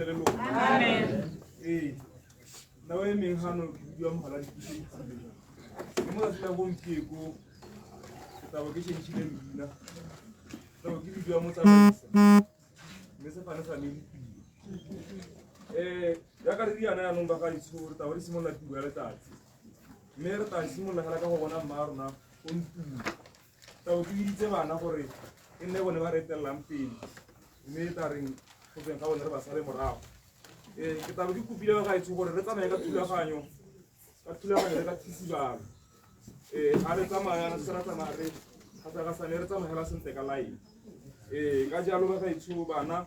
le lona. Amen. Nawe minghano yo mhala di tshitsi. Mo ga tsela go mpieko. Taba ke tshentshile mmina. Taba ke video mo tsamaisa. Me se fana sa le. Ya ka re diana ya nomba ga itshore taba di simolla tuwa le tatsi. Me re ta simolla ka go bona mmarona o ntuwa. Taba ke ditse bana gore e nne bone ba retellang pele. Me ta reng go tseng ka bone re ba sale morago. Ke taba ke kopile ba ga itse gore re tsamaye ka thulaganyo le ka thisibalo. Ha re tsamaya se ra tsamaya re ga sa ne re tsamaya sentle ka line. Ka jalo ba ga itse bana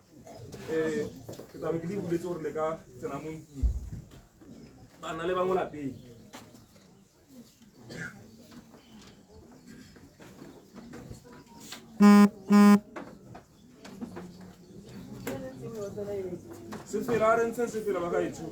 ke taba ke di buletse gore le ka tsena mo ntlong. Bana le ba mo lapeng. Se fela re ntse se fela ba ga itse.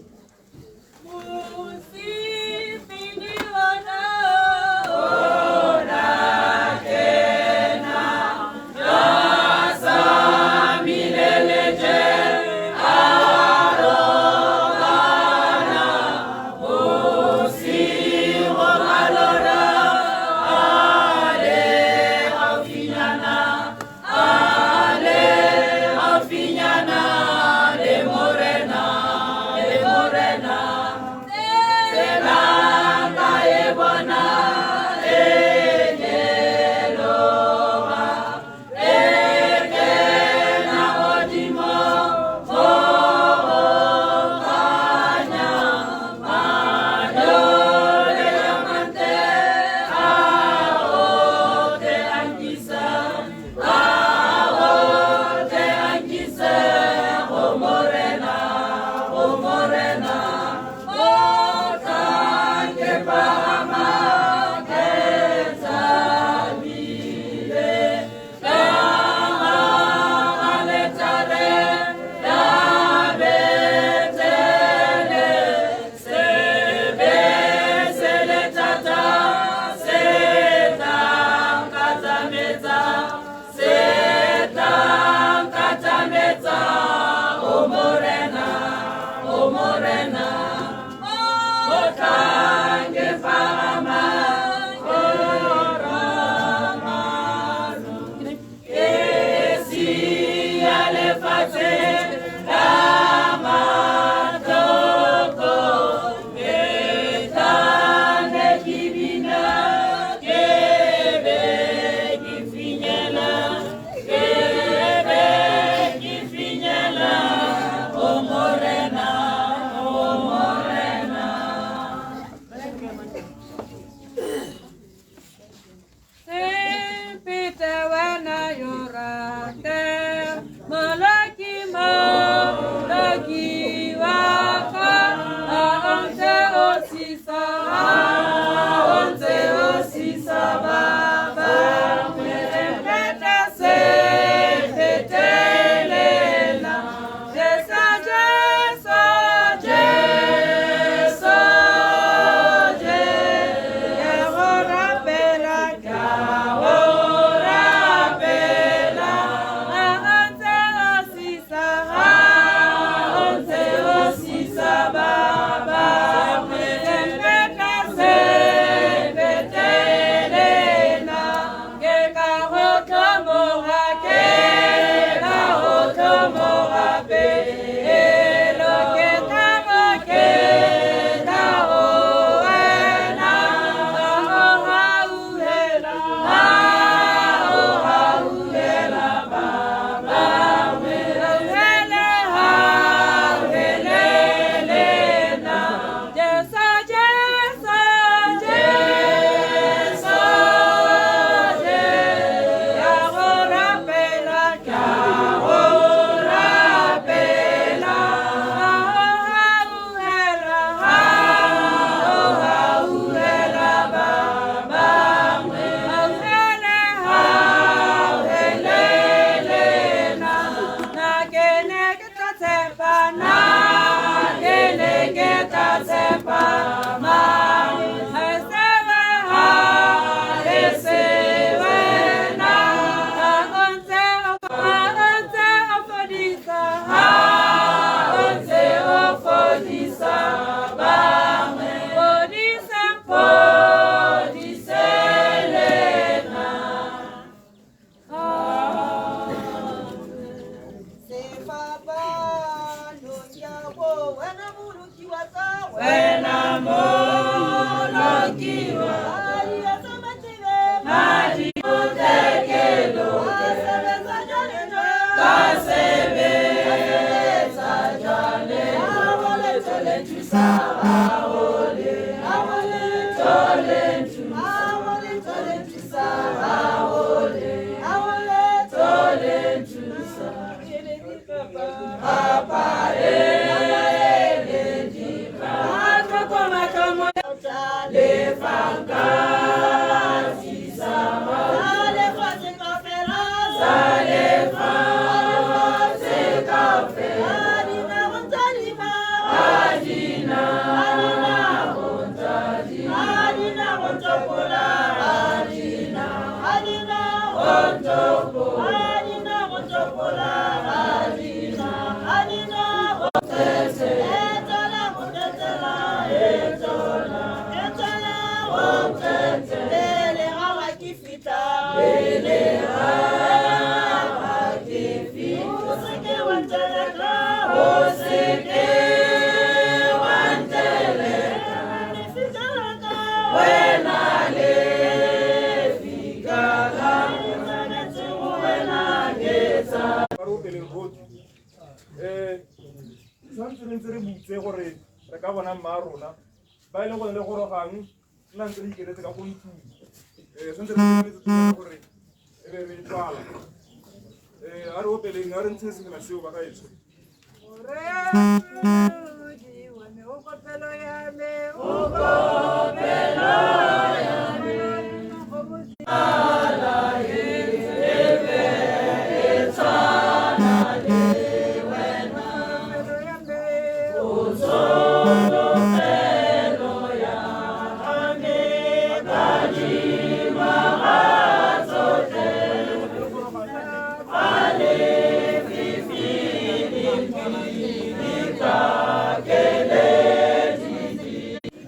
Morena,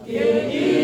Yeah.